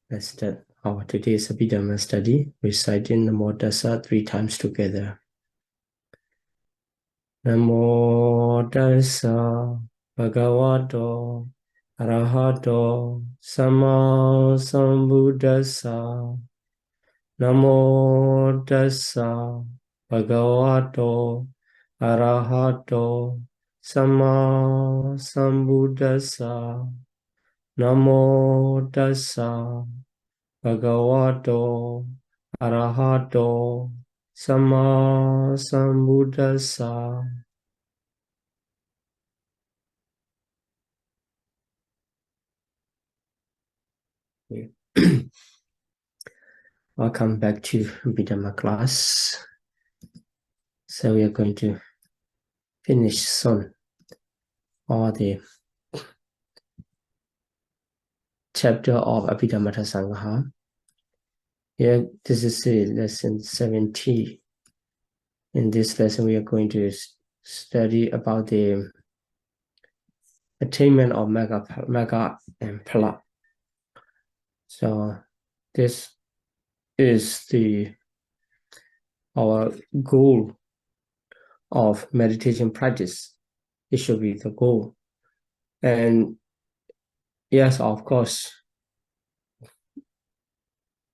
Let's start our today's Abhidhamma study, reciting Namo Tassa 3 times together. Namo Tassa Bhagavato Arahato Sama Sambuddhassa. Namo Tassa Bhagavato Arahato Sama Sambuddhassa. Namo Tassa Bhagavato Arahato Sama Sambuddhassa. Welcome back to Abhidhamma class. So we are going to finish soon all the chapter of Abhidhamma Sangha. Here, this is lesson 70. In this lesson, we are going to study about the attainment of Magga and Phala. So this is our goal of meditation practice. It should be the goal. And yes, of course,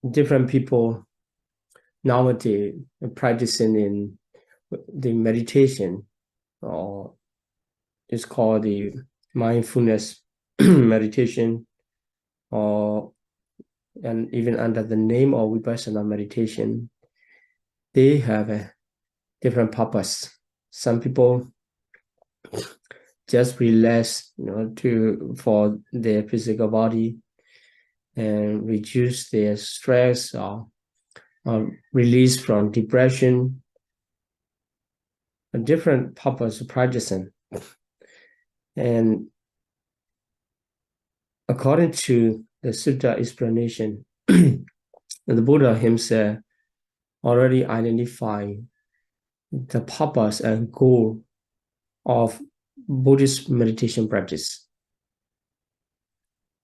different people nowadays practicing in the meditation, or it's called the mindfulness meditation, and even under the name of Vipassana meditation, they have a different purpose. Some people just relax, for their physical body and reduce their stress or release from depression. A different purpose of practicing. And according to the sutta explanation, the Buddha himself already identified the purpose and goal of Buddhist meditation practice.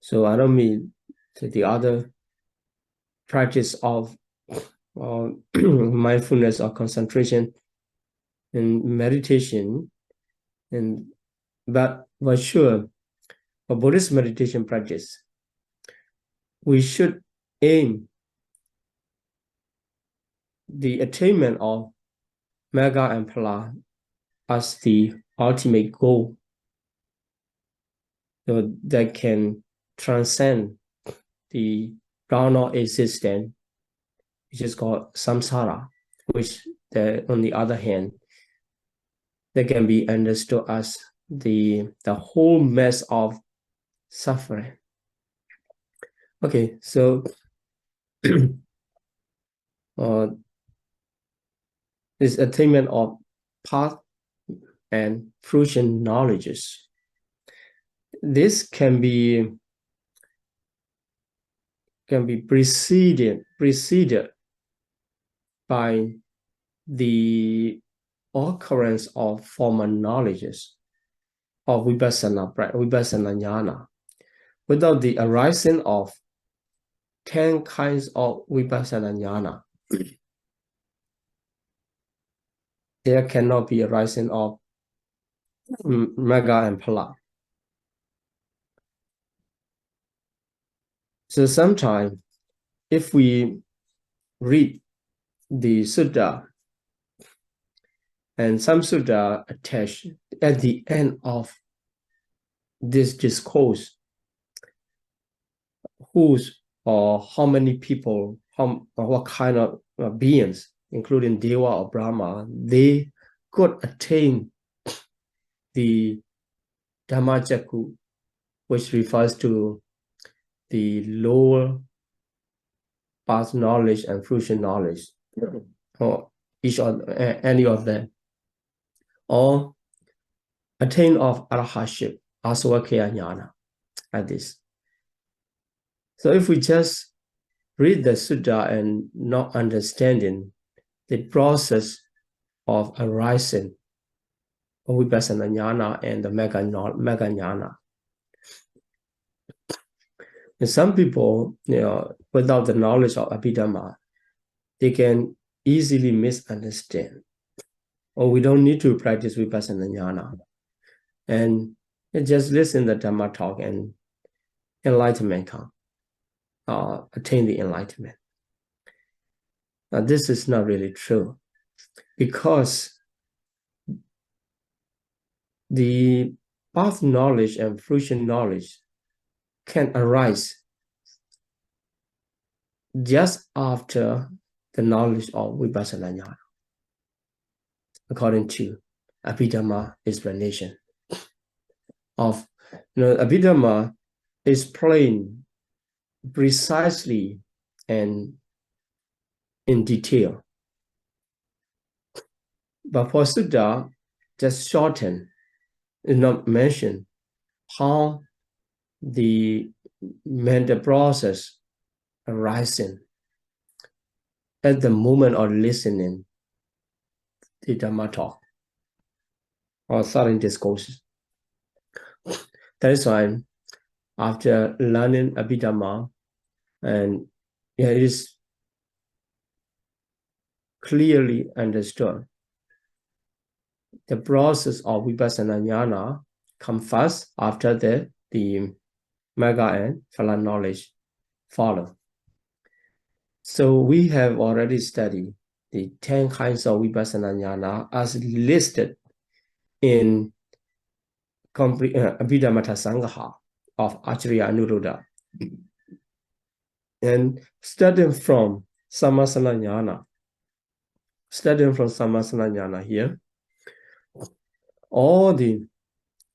So I don't mean the other practice of mindfulness or concentration and meditation, but for sure, for Buddhist meditation practice, we should aim the attainment of Magga and Phala as the ultimate goal, so that can transcend the ground of existence, which is called samsara, which on the other hand, that can be understood as the whole mass of suffering. Okay, so this attainment of path and fruition knowledges, this can be preceded by the occurrence of former knowledges of vipassana jnana. Without the arising of 10 kinds of vipassana jnana, there cannot be a rising of Magga and Phala. So sometimes, if we read the sutta, and some sutta attached at the end of this discourse, whose or how many people, what kind of beings, including Deva or Brahma, they could attain the Dhammacakkhu, which refers to the lower path knowledge and fruition knowledge, or any of them, or attain of arahaship, asavakkhaya jnana, like this. So if we just read the sutta and not understanding the process of arising of vipassana jnana and the Magga jnana, And some people, without the knowledge of Abhidhamma, they can easily misunderstand. Or we don't need to practice Vipassana Jnana. And just listen to the Dhamma talk and enlightenment come, attain the enlightenment. Now, this is not really true, because the path knowledge and fruition knowledge can arise just after the knowledge of Vipassana Jnana, according to Abhidhamma explanation of, Abhidhamma is plain, precisely, and in detail. But for Sutta, just shorten, is not mention how the mental process arising at the moment of listening the Dhamma talk or certain discourses. That is why after learning Abhidhamma, and it is clearly understood, the process of Vipassana Jnana comes first, after the Magga and Phala knowledge follow. So we have already studied the 10 kinds of Vipassana Jnana as listed in Abhidhamma Sangha of Acharya Anuruddha. And starting from Sammasana Jnana here, all the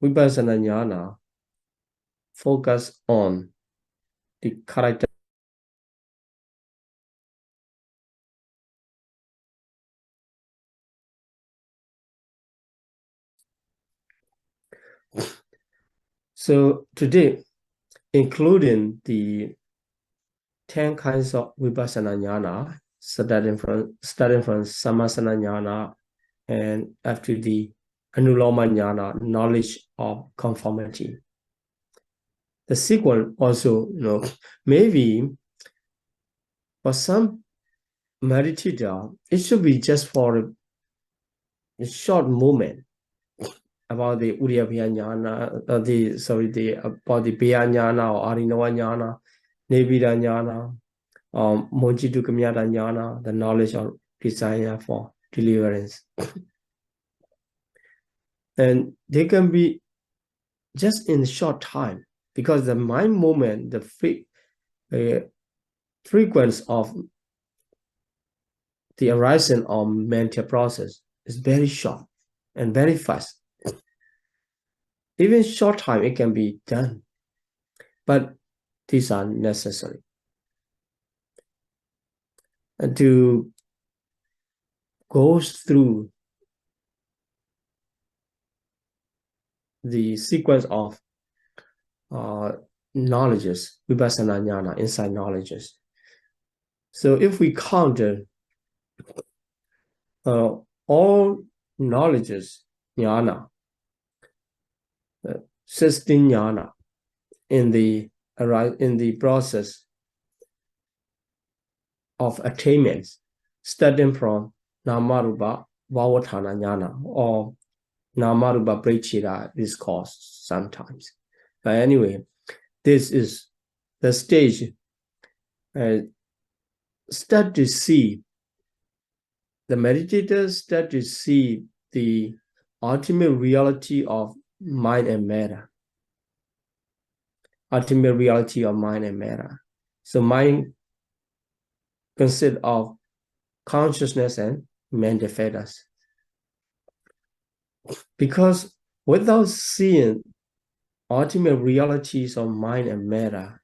Vipassana Jnana focus on the character. So today, including the 10 kinds of Vipassana Jnana, starting from Sammasana Jnana and after the Anuloma Jnana, knowledge of conformity. The sequence also, maybe for some meditator, it should be just for a short moment about the Udyabhya Jnana, about the Bhaya Jnana or Arinava Jnana, Nivida Jnana, Mojitu Kamyata Jnana, the knowledge of desire for deliverance. And they can be just in a short time, because the mind movement, the frequency of the arising of mental process is very short and very fast. Even short time it can be done, but these are necessary. And to go through the sequence of knowledges, Vipassana Jnana, insight knowledges. So if we count all knowledges, Jnana, 16 Jnana in the process of attainment, starting from Namarupa Vavatthana Jnana or Namarupa Precita is called sometimes. But anyway, this is the stage. Start to see, the meditators start to see the ultimate reality of mind and matter. Ultimate reality of mind and matter. So mind consists of consciousness and mental fetters. Because without seeing ultimate realities of mind and matter,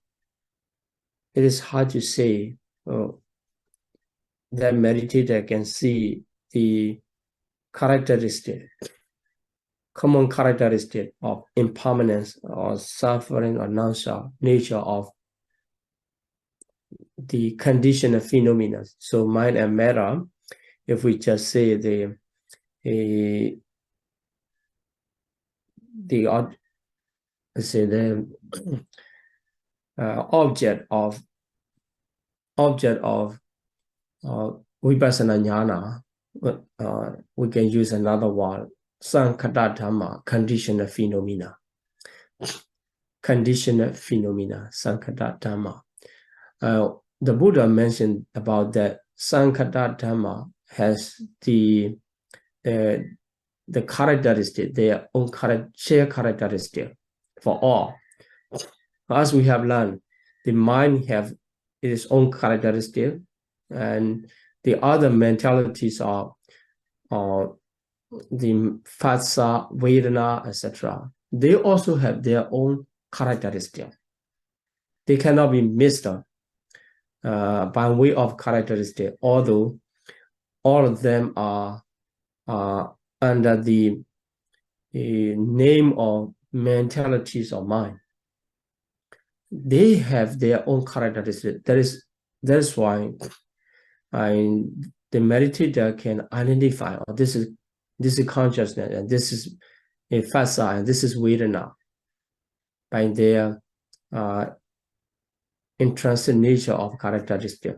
it is hard to say that meditator can see the common characteristic of impermanence or suffering or non-self nature of the conditioned phenomena. So mind and matter, if we just say the object of vipassana jnana. We can use another word, sankhata dhamma, conditional phenomena. Conditional phenomena, sankhata dhamma. The Buddha mentioned about that sankhata dhamma has the characteristic, their own shared characteristic for all. As we have learned, the mind have its own characteristic, and the other mentalities are the phassa, vedana, etc. They also have their own characteristic. They cannot be missed by way of characteristic, although all of them are under the name of mentalities of mind. They have their own characteristics. That's why the meditator can identify, oh, this is consciousness, and this is a phassa, and this is vedana, by their intrinsic nature of characteristic.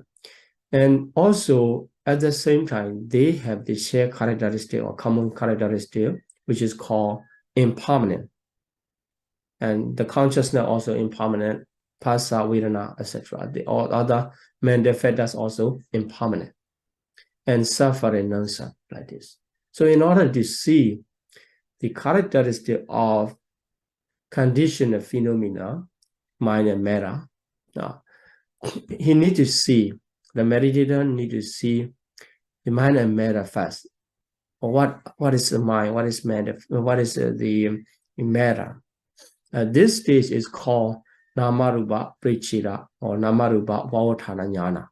And also at the same time, they have the shared characteristic or common characteristic, which is called impermanent. And the consciousness also impermanent, phassa, vedana, etc. All other mental factors also impermanent, and suffering, non-self, like this. So in order to see the characteristic of conditioned phenomena, mind and matter, he needs to see, the meditator need to see the mind and matter first. Or what is the mind? What is matter? What is the matter? This stage is called Namarupa Pritchira or Namarupa Vavatthana Jnana.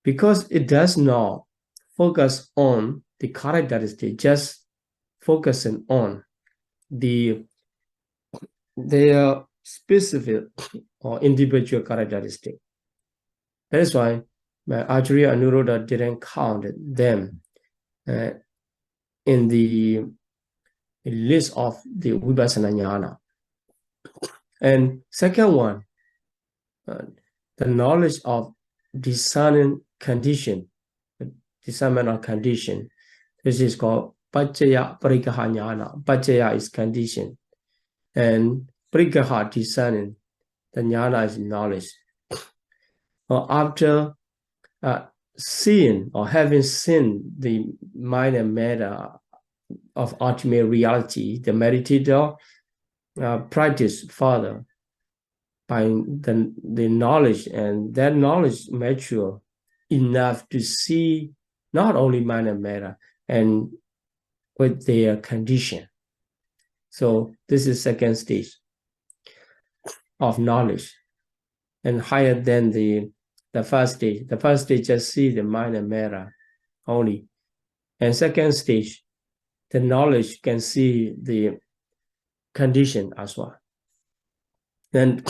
Because it does not focus on the characteristic, just focusing on their specific or individual characteristic. That is why Acharya Anuruddha didn't count them in the list of the Vipassana Jnana. And second one, the knowledge of discerning condition, discernment of condition. This is called Paccaya Parikaha Jnana. Paccaya is condition, and Parikaha, discerning. The Jnana is knowledge. After seeing or having seen the mind and matter of ultimate reality, the meditator practice further by the knowledge, and that knowledge mature enough to see not only mind and matter and with their condition. So this is second stage of knowledge, and higher than the first stage. The first stage just see the mind and matter only, and second stage, the knowledge can see the condition as well. Then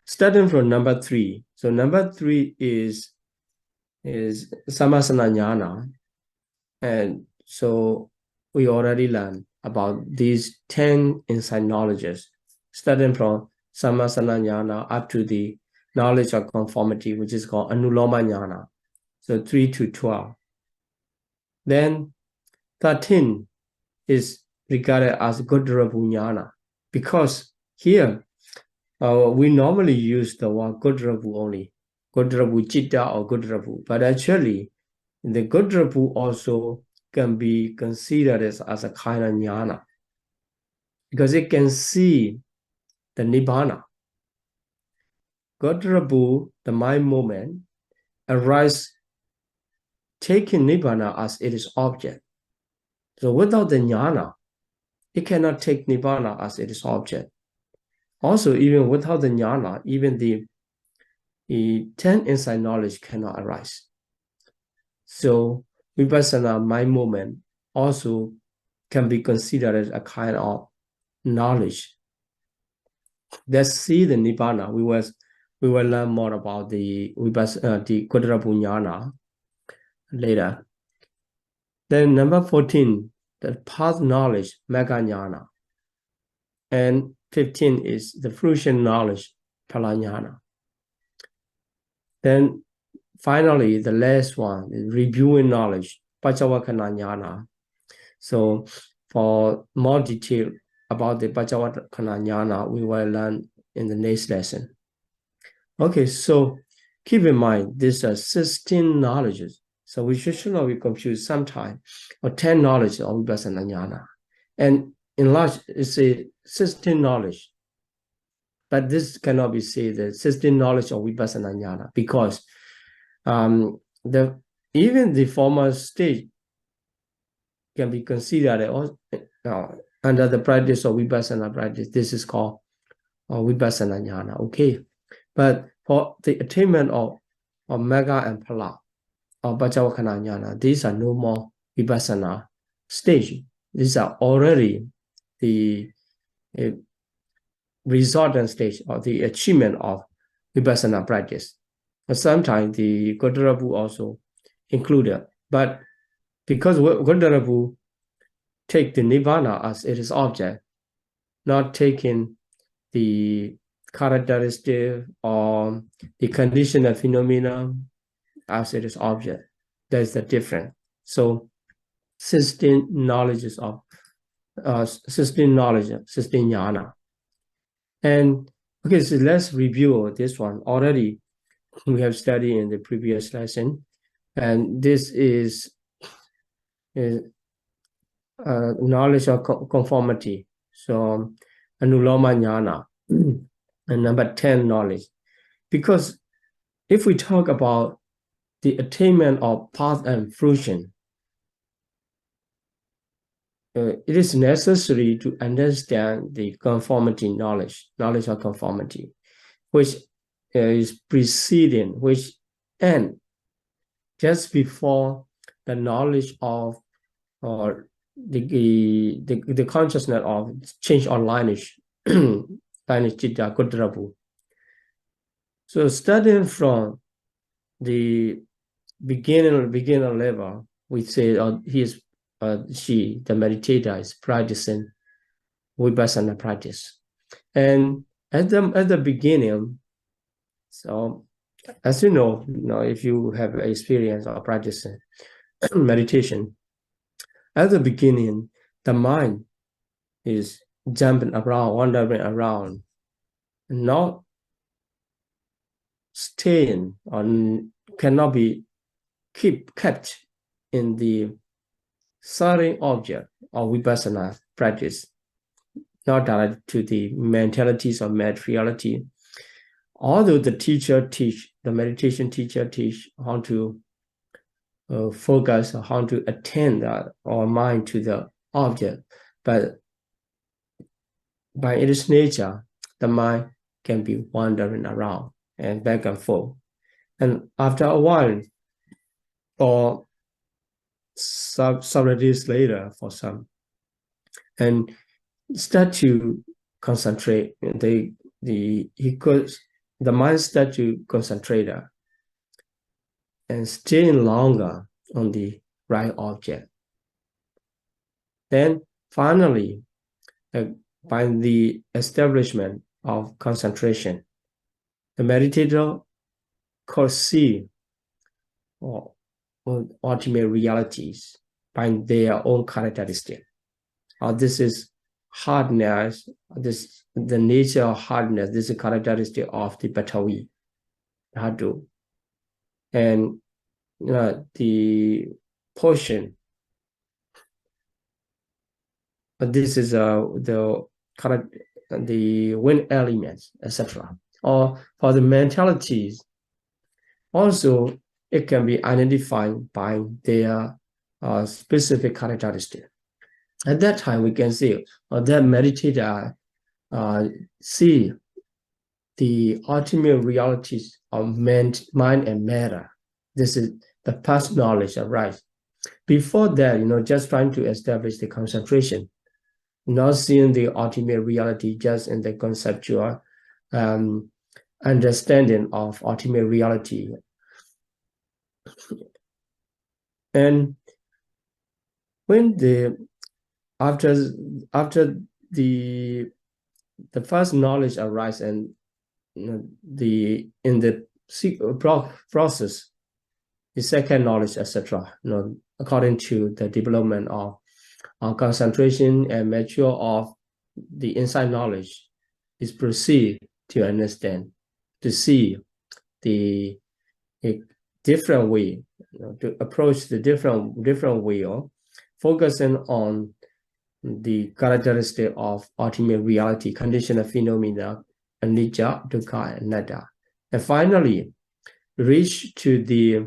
starting from number 3. So number 3 is Sammasana Jnana. And so we already learned about these 10 insight knowledges, starting from Sammasana Jnana up to the knowledge of conformity, which is called Anuloma Jnana. So 3 to 12. Then 13 is regarded as Godrabu Jnana, because here we normally use the word Godrabu only, Godrabu Chitta or Godrabu, but actually the Godrabu also can be considered as a kind of jnana, because it can see the Nibbana. Godrabu, the mind movement, arises taking Nibbana as its object. So without the jnana, it cannot take Nibbana as its object. Also, even without the jnana, even the 10 insight knowledge cannot arise. So Vipassana mind movement also can be considered as a kind of knowledge. Let's see the Nibbana. We will learn more about the Godrabu Jnana later. Then number 14, the path knowledge, Magga Jnana. And 15 is the fruition knowledge, Phala jnana. Then finally, the last one is reviewing knowledge, Pachavakkana jnana. So for more detail about the Pachavakkana jnana, we will learn in the next lesson. Okay, so keep in mind, these are 16 knowledges. So we should not be confused sometimes, or 10 knowledge of Vipassana jnana. And in large, it's a 16 knowledge. But this cannot be said the 16 knowledge of Vipassana jnana, because even the former stage can be considered under the practice of Vipassana practice. This is called Vipassana jnana. Okay. But for the attainment of Magga and Phala, or Pachavakkana jnana, these are no more Vipassana stage. These are already the resultant stage or the achievement of Vipassana practice. But sometimes the Godarabu also included. But because Godarabu take the Nibbana as its object, not taking the characteristic or the conditional phenomena as its object. That's the difference. So 16 knowledges of 16 knowledge, 16 jnana. And okay, so let's review this one. Already we have studied in the previous lesson, and this is knowledge of conformity. So Anuloma jnana, and number 10 knowledge. Because if we talk about the attainment of path and fruition, it is necessary to understand the conformity knowledge of conformity, which is preceding, which end just before the knowledge of or the consciousness of change or lineage, lineage citta Godarabu. So starting from the beginner level, we say she, the meditator, is practicing Vipassana practice. And at the beginning, so as you know, if you have experience of practicing meditation, at the beginning, the mind is jumping around, wandering around, not staying or cannot be kept in the certain object of Vipassana practice, not directed to the mentalities or materiality. Although the meditation teacher teach how to focus, how to attend our mind to the object, but by its nature, the mind can be wandering around and back and forth. And after a while, or several days later for some, and start to concentrate, the mind start to concentrate and staying longer on the right object. Then finally, by the establishment of concentration, the meditator could see or ultimate realities by their own characteristic. This is hardness, the nature of hardness, this is a characteristic of the Patavi, Dhatu. And the portion, this is the wind elements, etc. Or for the mentalities, also it can be identified by their specific characteristic. At that time, we can see that meditator see the ultimate realities of mind and matter. This is the past knowledge arise. Before that, just trying to establish the concentration, not seeing the ultimate reality just in the conceptual understanding of ultimate reality. And when after the first knowledge arises, and in the process, the second knowledge, etc. According to the development of concentration and mature of the inside knowledge, is proceed to understand, to see the different way, to approach the different way of focusing on the characteristic of ultimate reality, conditional phenomena, anicca, dukkha, and anatta. And finally, reach to the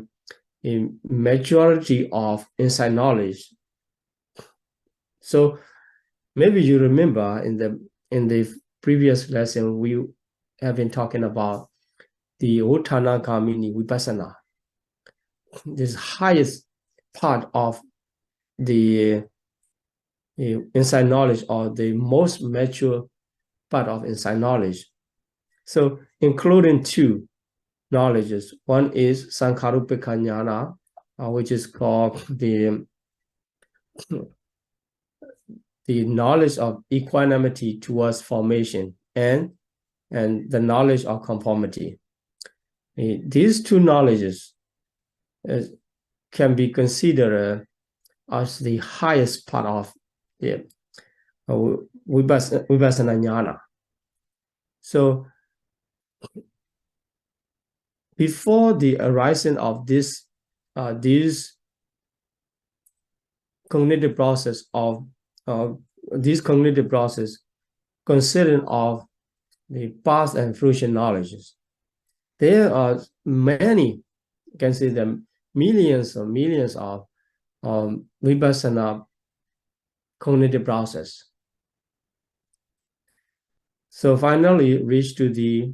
majority of inside knowledge. So maybe you remember in the previous lesson, we have been talking about the Uttanagamini Vipassana, this highest part of the inside knowledge, or the most mature part of inside knowledge. So including two knowledges. One is Sankharupika Jnana, which is called the knowledge of equanimity towards formation, and the knowledge of conformity. These two knowledges can be considered as the highest part of the Vipassana Jnana. So before the arising of this cognitive process considering of the past and future knowledges, there are many, you can see them, millions of Vipassana cognitive process. So finally reach to the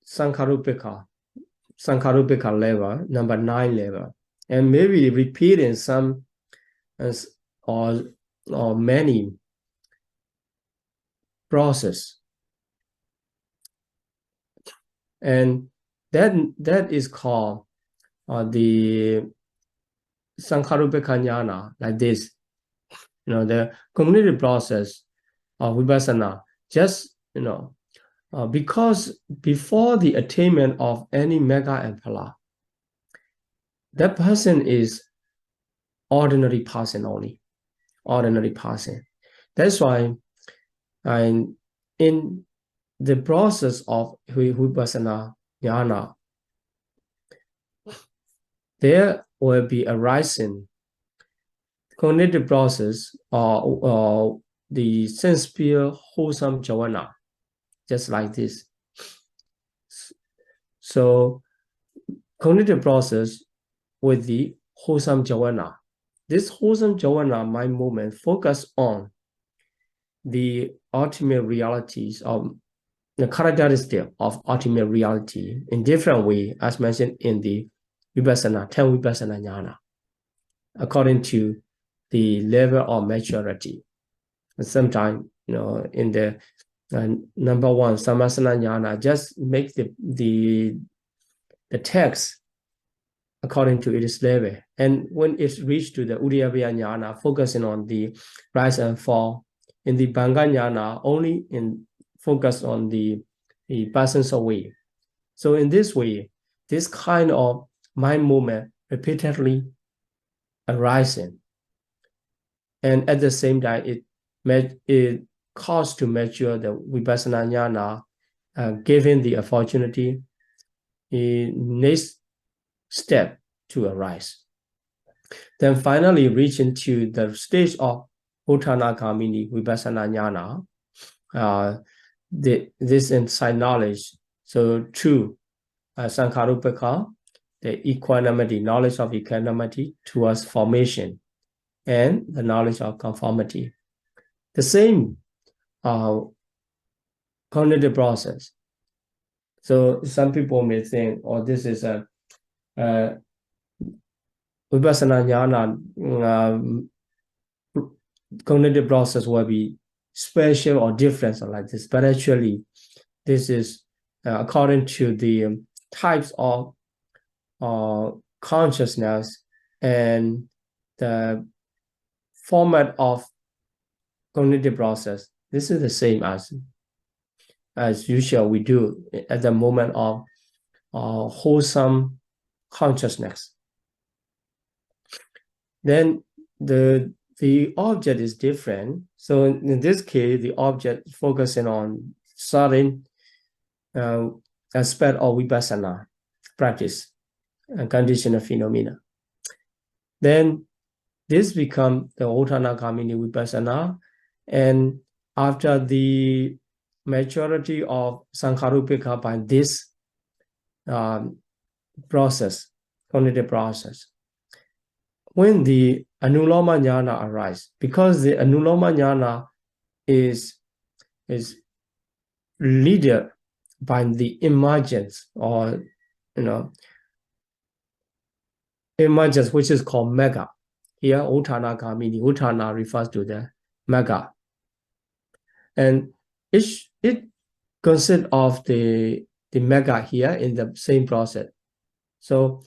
Sankharupika level, number 9 level, and maybe repeating some or many process, and that is called the Sankharupika Jnana, like this. The cognitive process of Vipassana, just because before the attainment of any Magga and Phala, that person is ordinary person only, ordinary person. That's why in the process of Vipassana Jnana, there will be arising cognitive process or the sense-pure wholesome jhana, just like this. So cognitive process with the wholesome jhana. This wholesome jhana mind movement focus on the ultimate realities of the characteristic of ultimate reality in different way, as mentioned in the Vipassana, 10 Vipassana Jnana, according to the level of maturity. Sometimes, in the number 1 Samasana Jnana, just make the text according to its level. And when it's reached to the Uddiyabhya Jnana, focusing on the rise and fall. In the Bhanga Jnana, only focus on the passing away. So in this way, this kind of mind movement repeatedly arising, and at the same time, it caused to mature the Vipassana Jnana, given the opportunity, next step to arise. Then finally reaching to the stage of Uttanagamini Vipassana Jnana, this inside knowledge. So through Sankharupika, the equanimity, knowledge of equanimity towards formation, and the knowledge of conformity. The same cognitive process. So some people may think, this is a Vipassana Jnana cognitive process will be special or different or like this. But actually, this is according to the types of consciousness and the format of cognitive process. This is the same as as usual we do at the moment of wholesome consciousness. Then the object is different. So in this case, the object is focusing on certain aspect of vipassana practice and conditional phenomena. Then this becomes the Uttanagamini vipassana, and after the majority of Sankharupika by this process, cognitive process, when the Anuloma Jnana arises, because the Anuloma Jnana is led by the emergence, or emergence, which is called Magga. Here, Uttanagamini, Uttana refers to the Magga. And it consists of the Magga here in the same process. So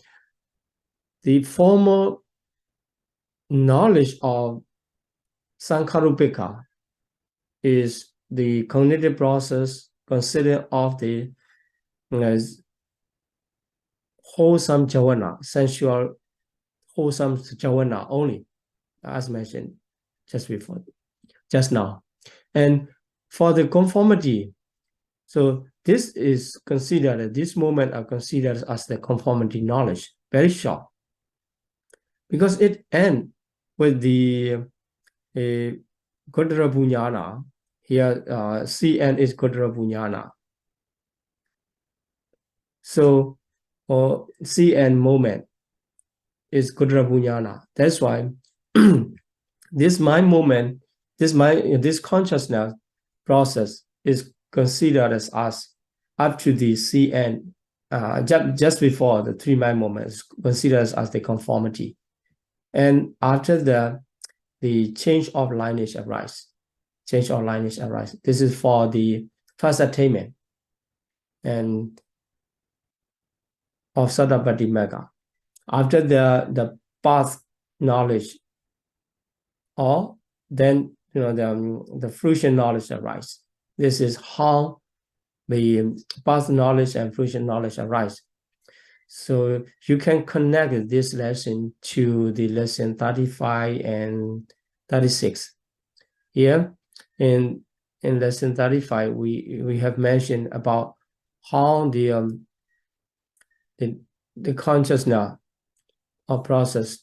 the formal knowledge of Sankharupika is the cognitive process considered of the wholesome jhana, sensual wholesome jhana only, as mentioned just now. And for the conformity, so this is considered, this moment are considered as the conformity knowledge, very short, because it ends with the Godra Bunyana. Here, CN is Godra Bunyana. So, CN moment is Godra Bunyana. That's why this mind moment, this consciousness process is considered as us up to the CN, just before the three mind moments, considered as the conformity. And after the change of lineage arises. This is for the first attainment and of Saddapati Magga. After the path knowledge, or then the fruition knowledge arises. This is how the path knowledge and fruition knowledge arise. So you can connect this lesson to the lesson 35 and 36. Here in lesson 35, we have mentioned about how the consciousness of process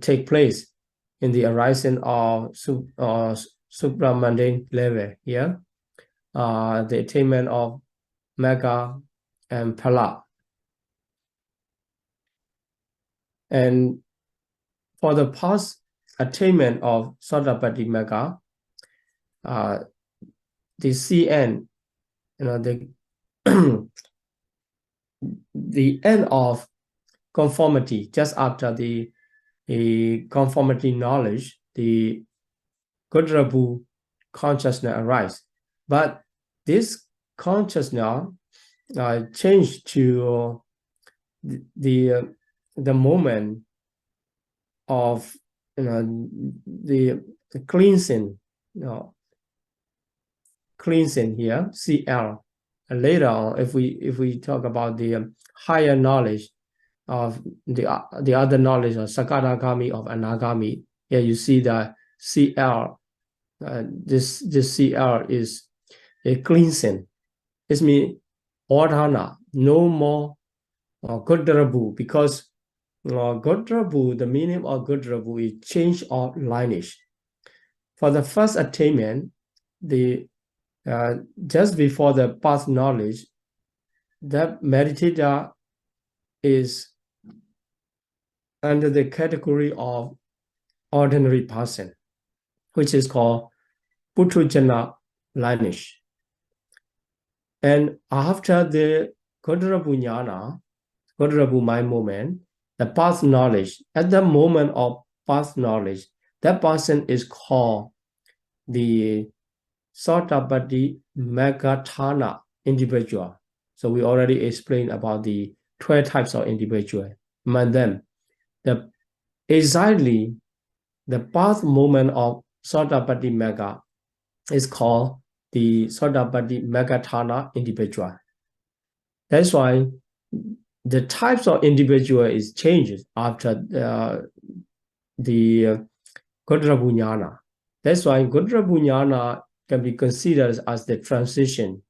take place in the arising of supramundane level here, the attainment of Magga and Phala. And for the past attainment of Sotapaddi Magga, the CN, the end of conformity, just after the conformity knowledge, the Godrabu consciousness arises. But this consciousness changed to the moment of the cleansing, cleansing here, CL. And later on, if we talk about the higher knowledge of the other knowledge of Sakadagami, of Anagami, here you see the CL. This CL is a cleansing. This means Ordhana, no more Godrabu, because Godrabu, the meaning of Godrabu is change of lineage. For the first attainment, the just before the path knowledge, that meditator is under the category of ordinary person, which is called Putrujana lineage. And after the Godrabu Jnana, Godrabu mind moment, the path knowledge, at the moment of path knowledge, that person is called the Sotapaddi Maggatthana individual. So we already explained about the 12 types of individual. Among them, exactly the path moment of Sotapaddi Magga is called the Sodapatti Magga individual. That's why the types of individual is changes after the Godrabunyana. That's why Godrabunyana can be considered as the transition,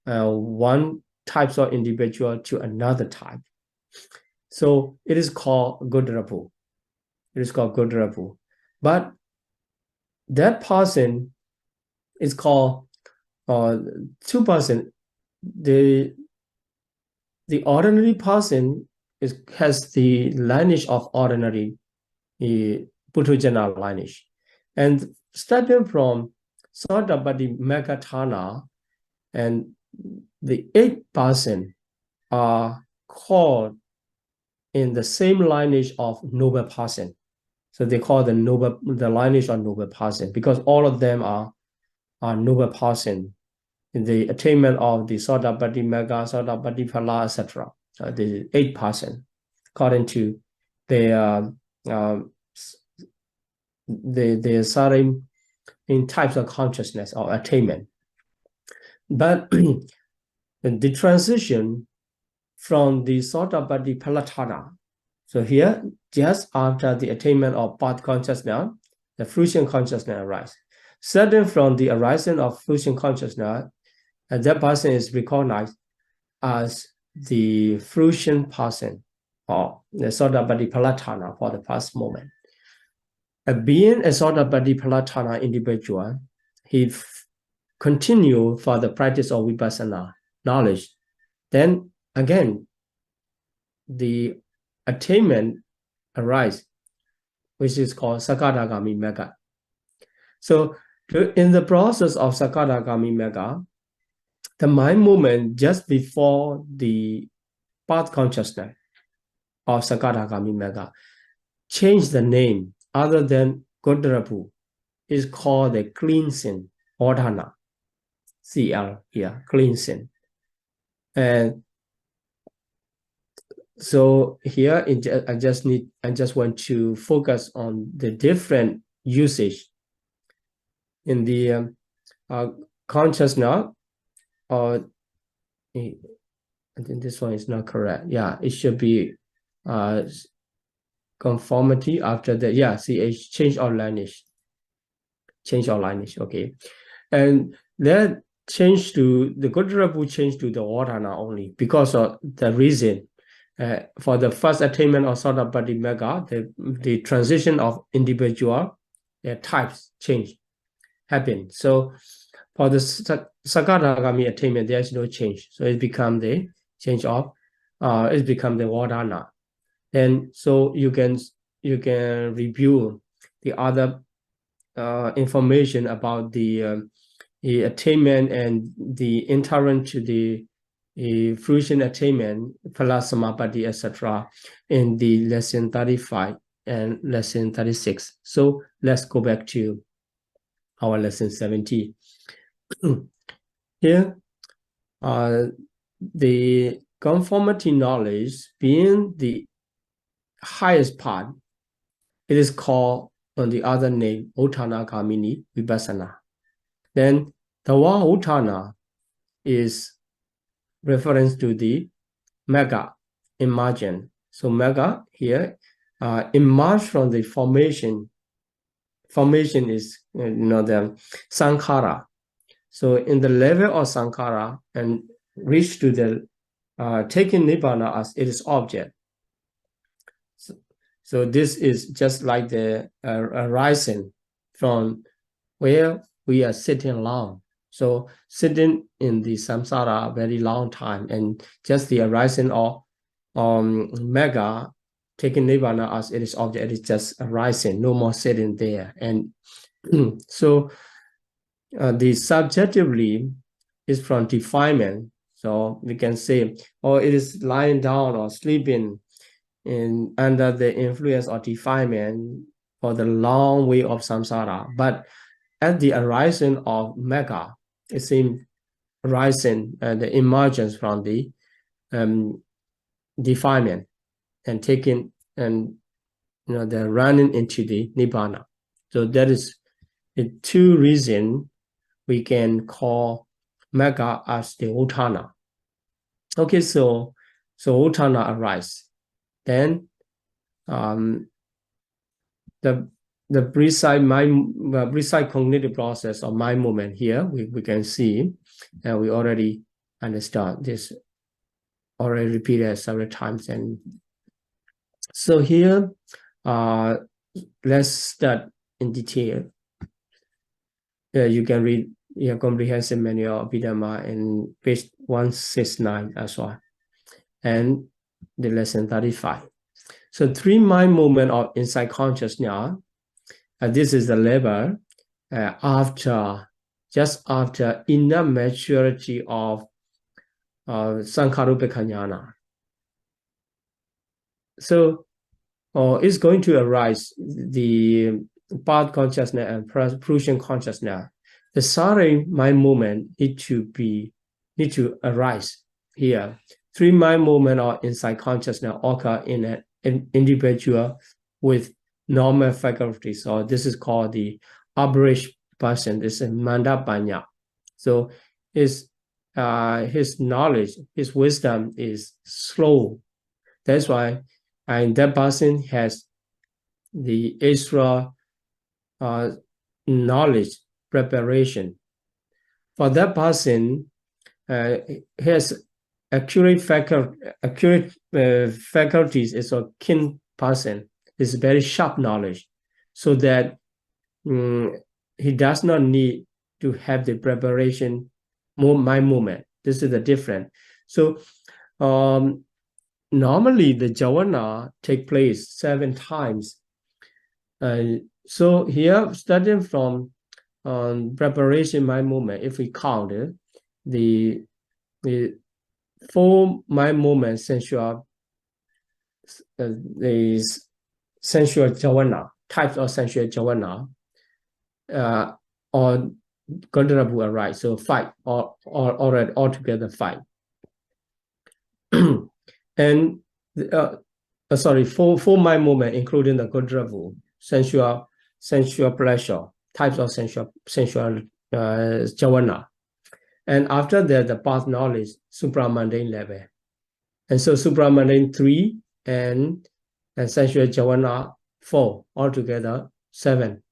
one type of individual to another type. So it is called Godrabu. It is called Godrabu. But that person is called 2%. The ordinary person has the lineage of ordinary Puthujana lineage. And starting from Sodapatti Magga and the 8% are called in the same lineage of noble person. So they call the lineage of noble person because all of them are noble person in the attainment of the Sodapatti Magga, Sodapatti Phala, etc. The 8% according to their certain in types of consciousness or attainment. But the transition from the Sodapatti Palatana, so here, just after the attainment of path consciousness, the fruition consciousness arises. Starting from the arising of fruition consciousness, and that person is recognized as the fruition person or the Sodapatti Palatana for the past moment. Being a Sodapatti Palatana individual, he continue for the practice of Vipassana knowledge. Then again, the attainment arise, which is called Sakadagami Magga. So in the process of Sakadagami Magga, the mind movement just before the path consciousness of Sakadagami Magga change the name other than Godrapu is called the cleansing Ordhana. CL here, cleansing. And so here I just want to focus on the different usage in the consciousness. Or I think this one is not correct. Yeah, it should be conformity after that. Yeah, CH change our lineage. Change our lineage. Okay, and that change to the Godrapu change to the Ordhana only because of the reason. For the first attainment of Sodapatti Magga, the transition of individual types change happen. So for the Sakadagami attainment, there is no change. So it becomes the change of it becomes the Vardhana. And so you can review the other information about the attainment and the inherent to the fruition attainment, Phala Samapatti, etc. in the lesson 35 and lesson 36. So let's go back to our lesson 70. Here, the conformity knowledge being the highest part, it is called on the other name, Uttana Kamini Vipassana. Then the word Uttana is reference to the Magga, emergent. So Magga here emerge from the formation. Formation is the Sankhara. So in the level of Sankhara and reach to the taking Nibbana as its object. So this is just like the arising from where we are sitting long. So sitting in the samsara very long time and just the arising of Magga, taking Nibbana as its object, it is just arising, no more sitting there. And so the subjectively is from defilement. So we can say, oh, it is lying down or sleeping under the influence of defilement for the long way of samsara. But at the arising of Magga, it seems rising the emergence from the defilement and taking and the running into the Nibbana. So that is the two reasons we can call Magga as the Uttana. Okay, so Uttana arise. Then the precise cognitive process of mind movement here we can see, and we already understand this, already repeated several times. And so here let's start in detail. You can read your comprehensive manual of Abhidhamma in page 169 as well, and the lesson 35. So 3 mind movement of insight consciousness. This is the level just after enough maturity of Sankharupa Jnana. So it's going to arise the path consciousness and fruition consciousness. The soaring mind movement need to arise here. 3 mind movement of insight consciousness occur in an individual with normal faculties, or this is called the average person. This is Manda Panya. So his knowledge, his wisdom is slow. That's why that person has the extra knowledge preparation. For that person, has accurate faculties is a keen person. Is very sharp knowledge, so that he does not need to have the preparation mind movement. This is the difference. So normally the jhana take place 7 times. So here, starting from preparation mind movement, if we count it, the 4 mind movement sensual is sensual jhana, types of sensual jhana, or controllable arise. So 5 or altogether 5. And 4 mind movement, including the controllable sensual pleasure, types of sensual jhana. And after that, the path knowledge, supramundane level. And so supramundane 3 and sensual jhana 4, altogether 7.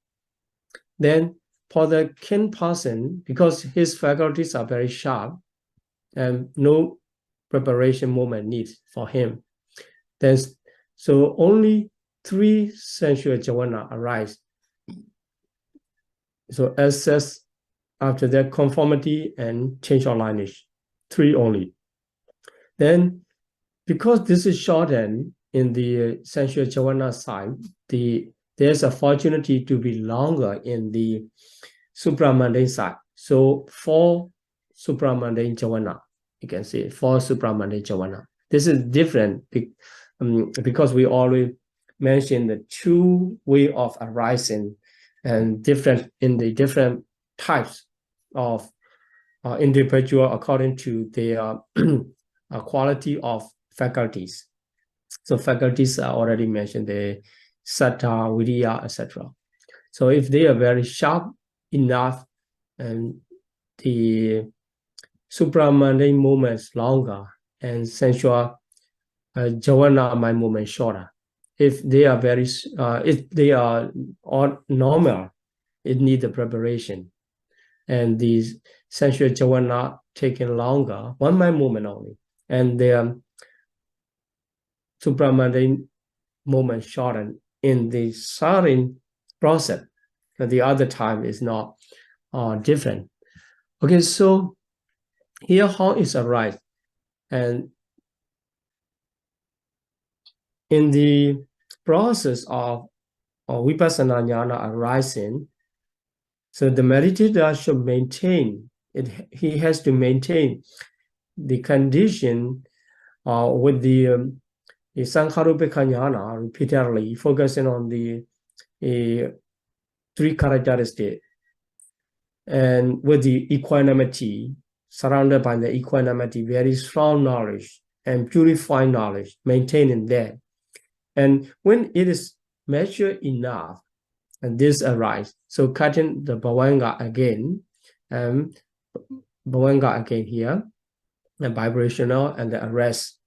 Then for the keen person, because his faculties are very sharp and no preparation movement needs for him, then so only 3 sensual jhana arise. So access, after that, conformity and change of lineage, 3 only. Then because this is shortened in the sensual jhana side, there's a opportunity to be longer in the supramundane side. So 4 supramundane jhana, you can see 4 supramundane jhana. This is different because we already mentioned the 2 way of arising and different in the different types of individual according to their quality of faculties. So faculties are already mentioned, the sattva, viriya, etc. So if they are very sharp enough, and the supramundane movements longer and sensual jhana mind movement shorter. If they are if they are all normal, it needs a preparation. And these sensual jhana taking longer, 1 mind movement only, and their supramundane movement shortened in the soaring process. The other time is not different. Okay, so here how is arise, and in the process of vipassana jnana arising, so the meditator should maintain it. He has to maintain the condition with the Sankharupa jnana repeatedly, focusing on the 3 characteristics, and with the equanimity, surrounded by the equanimity, very strong knowledge and purified knowledge, maintaining that. And when it is mature enough, and this arises, so cutting the bhavanga again, Bhavanga again here, the vibrational and the arrest.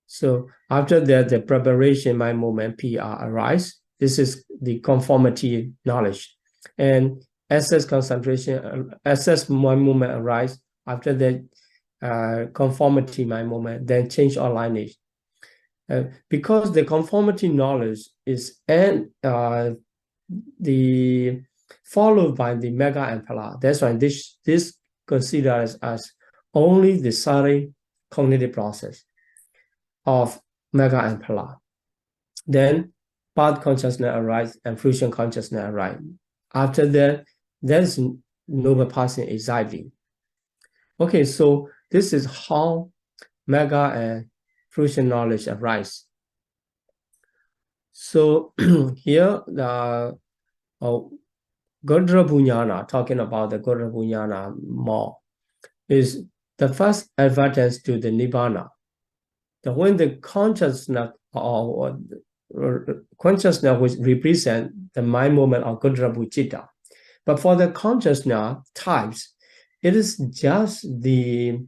So after that, the preparation mind movement PR arise. This is the conformity knowledge. And access concentration, access mind movement arise. After that, conformity mind movement, then change or lineage. Because the conformity knowledge is the followed by the Magga and Phala. That's why this considered as only the subtle cognitive process of Magga and Phala. Then path consciousness arise and fruition consciousness arise. After that, there's noble passing anxiety. Okay, so this is how Magga and fruition knowledge arise. So here the Godra Bunyana, talking about the Godra Bunyana more, is the first advantage to the Nibbana. When the consciousness or consciousness which represent the mind movement of Godra Buchitta. But for the consciousness types, it is just the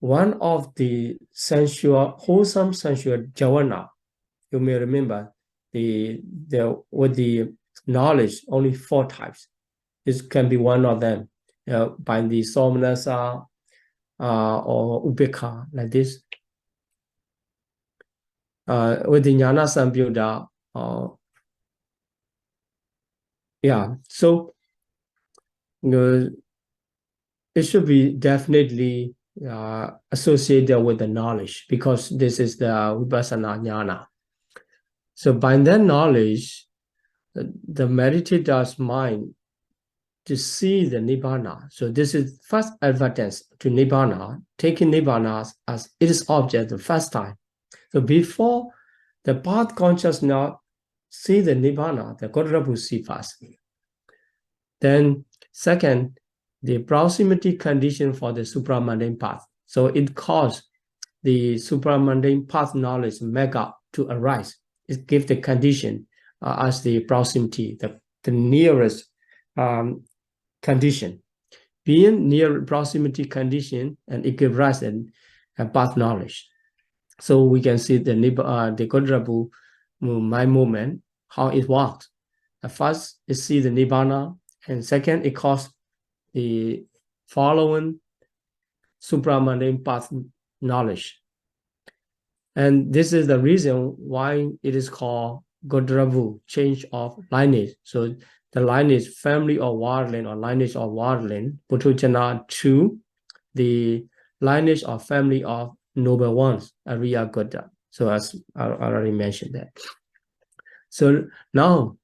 one of the sensual, wholesome sensual jhana. You may remember with the knowledge, only 4 types. This can be one of them by the somnasa or ubekha, like this. With the jnana sambyuddha, yeah, so it should be definitely associated with the knowledge, because this is the vipassana jnana. So by that knowledge, the meditator's mind to see the Nibbana. So this is first advantage to Nibbana, taking Nibbana as its object the first time. So before the path consciousness see the Nibbana, the Godra see first. Then second, the proximity condition for the supramundane path. So it caused the supramundane path knowledge Magga to arise. It gives the condition as the proximity, the nearest condition. Being near proximity condition, and it gives rise and path knowledge. So we can see the Godra mind movement, how it works. First, it see the Nibbana, and second, it causes the following supramundane path knowledge. And this is the reason why it is called Godravu, change of lineage. So the lineage, family of worldling or lineage of worldling, Puthujjana to the lineage of family of noble ones, Ariya Goda. So as I already mentioned that. So now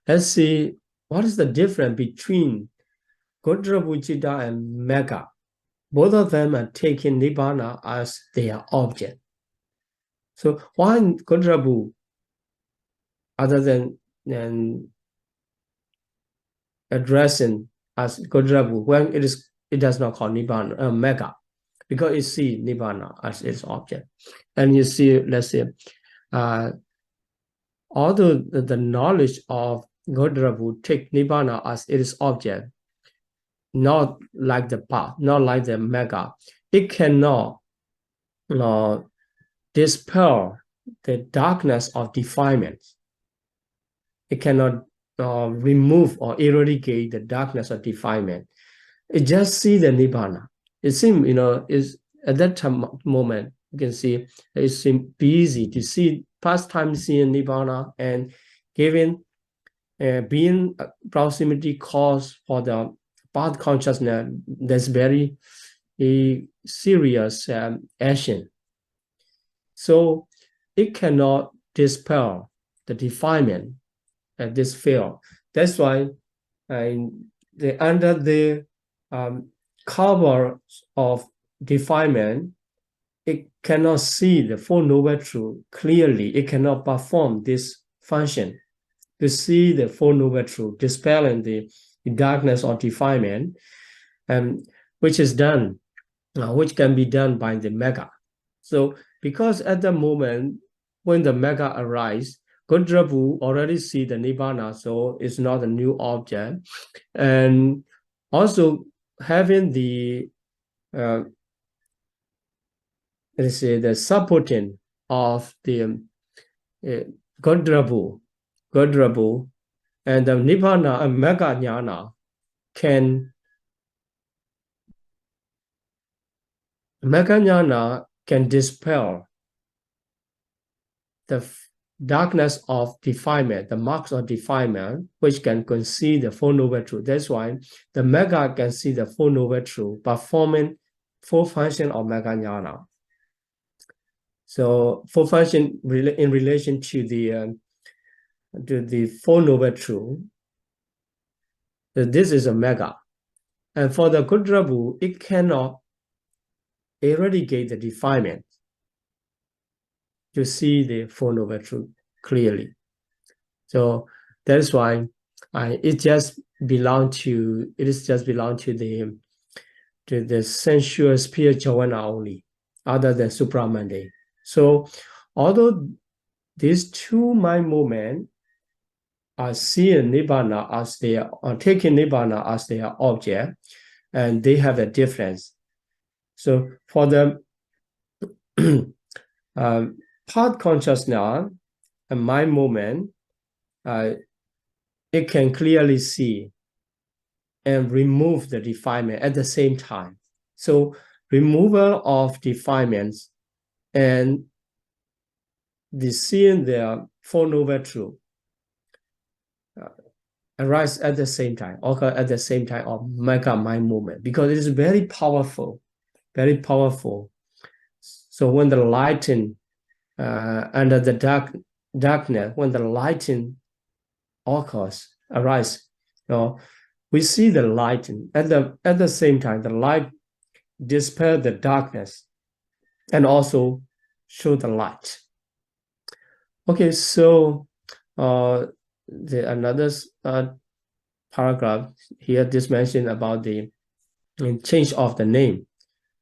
let's see what is the difference between Godra Buchitta and Magga. Both of them are taking Nibbana as their object. So why Godrabu, other than addressing as Godrabu, when it does not call Nibbana, Magga, because it sees Nibbana as its object. And you see, let's say, although the knowledge of Godrabu take Nibbana as its object, not like the path, not like the Magga, it cannot dispel the darkness of defilement. It cannot remove or eradicate the darkness of defilement. It just see the Nibbana. It seems, is at that moment, you can see it seems easy to see past time seeing Nibbana and giving being proximity cause for the path consciousness. That's very serious action. So it cannot dispel the defilement at this field. That's why under the cover of defilement, it cannot see the Four Noble Truths clearly. It cannot perform this function to see the Four Noble Truths, dispelling the darkness of defilement, which is done, which can be done by the Magga. So because at the moment when the Magga arises, Godrabu already see the Nibbana, so it's not a new object. And Also having the let's say the supporting of the Godrabu, and the Nibbana and Magga Jnana can dispel the darkness of defilement, the marks of defilement, which can conceal the Four Noble Truths. That's why the Magga can see the Four Noble Truths, performing full function of Magga Jnana. So full function in relation to the Four Noble Truths, this is a Magga. And for the Godrabu, it cannot eradicate the defilement to see the Four Noble Truths clearly. So that's why it just belong to the sensual spiritual one only, other than supramundane. So although these two mind movements are seeing Nibbana as taking Nibbana as their object, and they have a difference. So for the part consciousness and mind movement, it can clearly see and remove the defilement at the same time. So removal of defilements and the seeing the Four Noble Truths arise at the same time, occur at the same time of Magga mind movement, because it is very powerful, very powerful. So when the lighten under the darkness, when the lighten occurs, arise, we see the light at the same time. The light dispel the darkness and also show the light. Okay, so another paragraph here, this mentioned about the change of the name,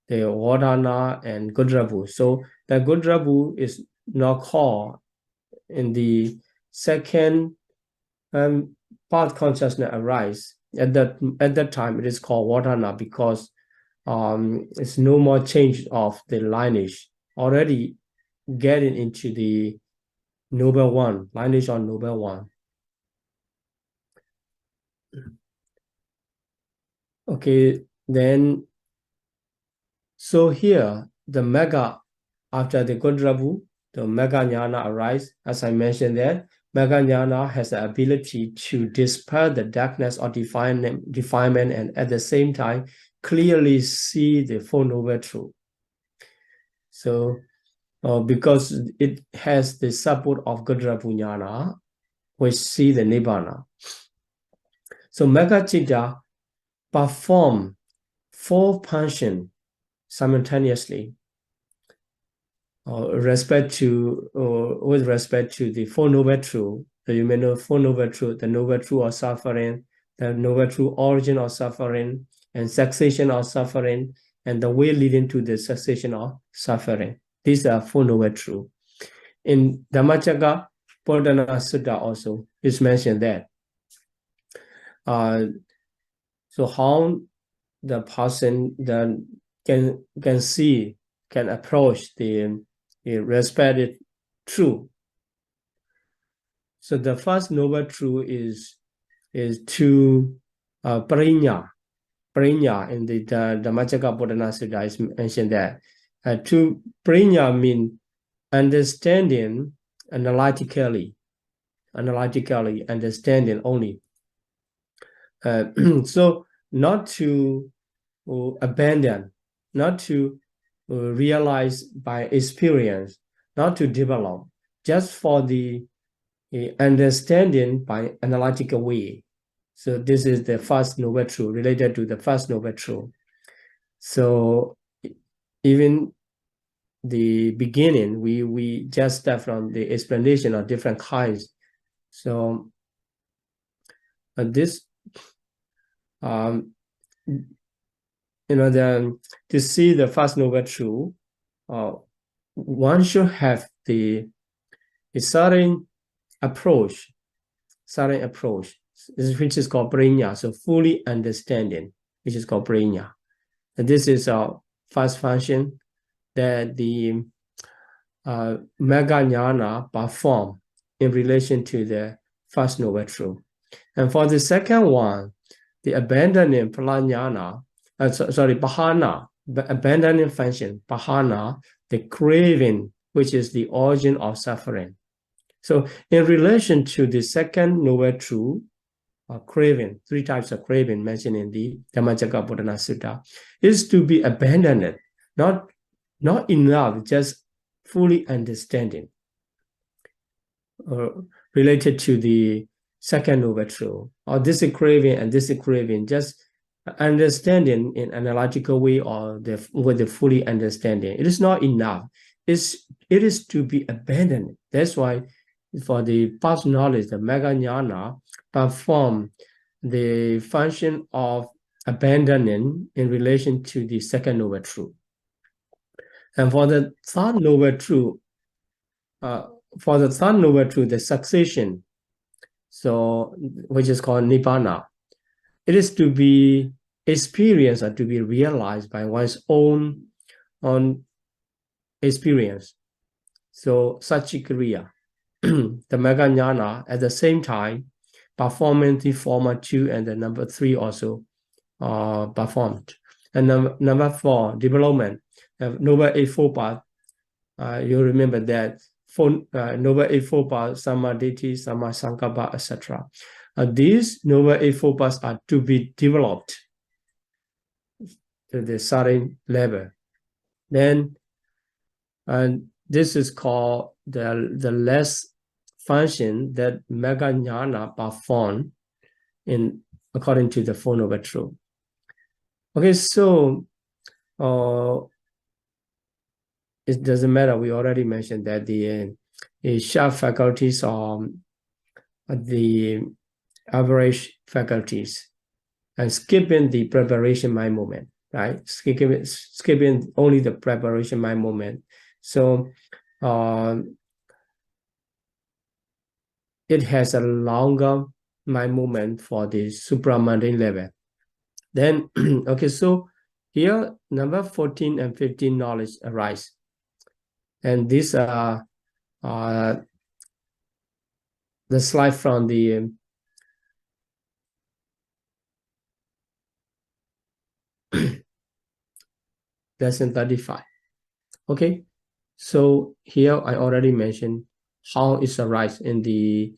the Vardhana and Godrabu. So the Godrabu is now called in the second part consciousness arise. At that time, it is called Vardhana because it's no more change of the lineage. Already getting into the Noble One, lineage on Noble One. Okay, then, so here, the Magga, after the Godrabu, the Magga Jnana arise, as I mentioned there, Magga Jnana has the ability to dispel the darkness of defilement and at the same time clearly see the Four Noble Truths. So, because it has the support of Godrabu Jnana, which see the Nibbana. So Magga Chitta perform four functions simultaneously with respect to the Four Noble Truths. You may know Four Noble Truths, the Noble Truth of suffering, the Noble Truth origin of suffering, and cessation of suffering, and the way leading to the cessation of suffering. These are Four Noble Truths. In Dhammacakka Purana Sutta also is mentioned that. So how the person then can see, can approach the respected truth. So the first Noble Truth is to Parinya. Parinya in the Dhammacakka Purana Sutta is mentioned that. To Parinya means understanding analytically understanding only. So not to abandon, not to realize by experience, not to develop, just for the understanding by analytical way. So this is the first Noble Truth, related to the first Noble Truth. So even the beginning, we just start from the explanation of different kinds. So this to see the first Noble Truth, one should have a certain approach, which is called Parinya, so fully understanding. which is called prajna. And this is our first function that the Magga jnana perform in relation to the first noble truth. And for the second one, the abandoning Phala jnana, bhana, abandoning function, bhana, the craving, which is the origin of suffering. So in relation to the second noble truth, craving, 3 types of craving mentioned in the Dhammacakkappavattana Sutta, is to be abandoned, not enough, just fully understanding related to the second noble truth, or this is craving and this is craving, just understanding in analogical way or with the fully understanding. It is not enough. It is to be abandoned. That's why for the past knowledge, the Magga jnana perform the function of abandoning in relation to the second noble truth. And for the third noble truth, the succession, so which is called nibbana, it is to be experienced or to be realized by one's own experience. So Satchikriya, the Magga jnana, at the same time, performing the former 2 and the number 3 also performed. And number 4, development. Noble Eightfold Path, you remember that Noble Eightfold Path, Sammaditthi, Sammasankappa, etc. These Noble Eightfold Paths are to be developed to the certain level. Then, and this is called the last function that Magga jnana perform in according to the Four Noble Truth. Okay, so it doesn't matter. We already mentioned that the sharp faculties are the average faculties, and skipping the preparation mind movement, right? Skipping only the preparation mind movement. So it has a longer mind movement for the supramundane level. Then, okay, so here number 14 and 15 knowledge arise. And these are the slide from the lesson 35. Okay, so here I already mentioned how it arises in the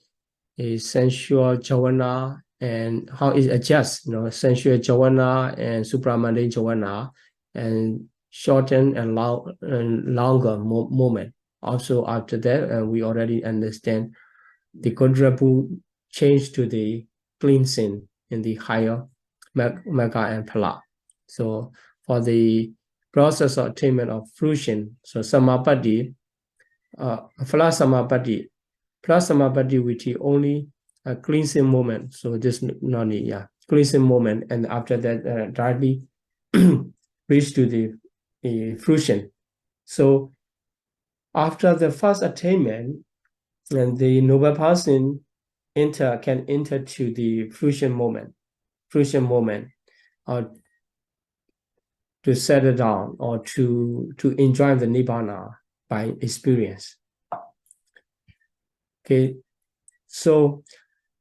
sensual jhana and how it adjusts, sensual jhana and supramundane jhana, and shorten and longer moment. Also after that, we already understand the quadruple change to the cleansing in the higher Magga and Phala. So for the process of attainment of fruition, so samapatti, Phala samapatti with the only a cleansing moment. So this no need, cleansing moment, and after that directly reach to the fruition. So after the first attainment, and the noble person can enter to the fruition moment, or to settle down or to enjoy the nibbana by experience. Okay, so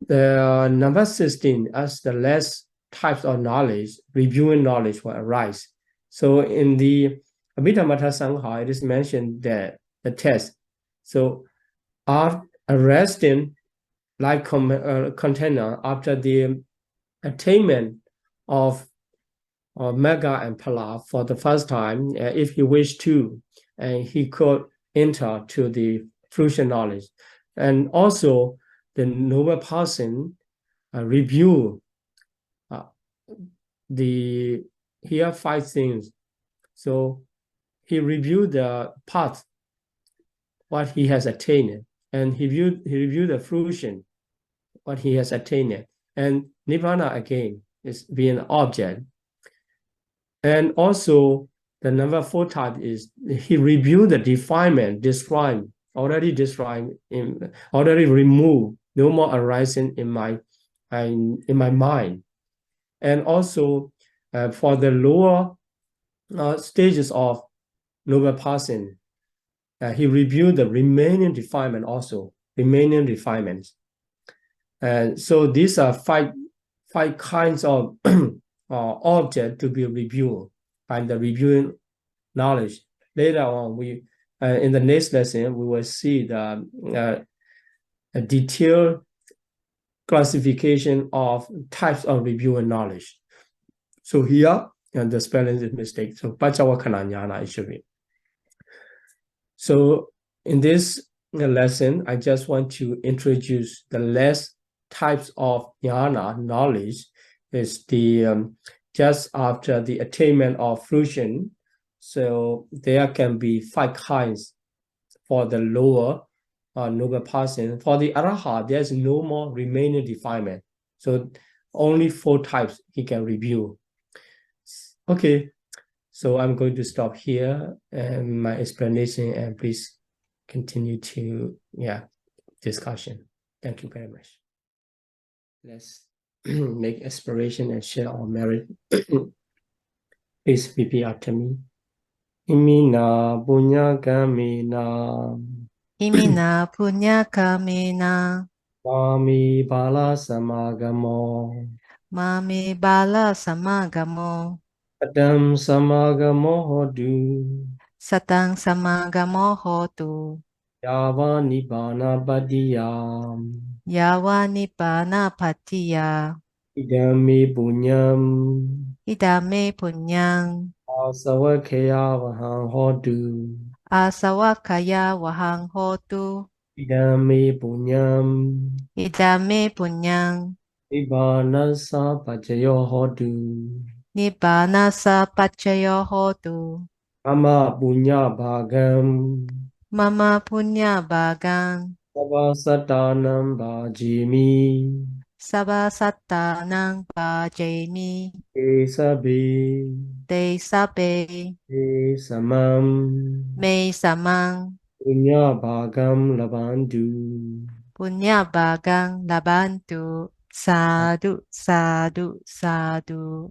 the number 16, as the last types of knowledge, reviewing knowledge will arise. So in the Abhidhamma Sangha, it is mentioned that the test. So arresting like container after the attainment of Magga and Phala for the first time, if he wished to, and he could enter to the fruition knowledge. And also the noble person review here 5 things. So he reviewed the path, what he has attained, and he reviewed the fruition, what he has attained, and nibbana again is being an object. And also the number 4 type is he reviewed the defilement, already removed, no more arising in my mind. And also For the lower stages of noble passing, he reviewed the remaining refinement also, remaining refinements. And so these are five kinds of object to be reviewed by the reviewing knowledge. Later on, we in the next lesson, we will see the a detailed classification of types of reviewing knowledge. So here, the spelling is a mistake. So Pachawakana Jnana, it should be. So in this lesson, I just want to introduce the last types of jnana knowledge is the just after the attainment of fruition. So there can be 5 kinds for the lower noble passing. For the arahat, there's no more remaining defilement. So only 4 types he can review. Okay, so I'm going to stop here and my explanation, and please continue to discussion. Thank you very much. Let's make aspiration and share our merit. Please repeat after me. Imina punya kamena. Imina punya kamena. Mami bala samagamo. Mami bala samagamo. Adam samagamo hodu. Satang samagamo hotu. Yava nibbana badiyam. Yawa nibbana patiya. Idami punyam. Idame punyang. Asawakaya vahang hodu. Asawakaya wahang hotu. Idami punyam. Idame punyang. Nibbana sa pacayo hodu. Nibbana sa pacayo hotu. Ama punya bhagam. Mama punya bagang. Savasatanam bhajimi. Sabasatanang pajemi. Esabe. Te sabe. Esamam. May samang. Punya bhagam labandu. Punya bagang labantu. Sadhu, sadhu, sadhu.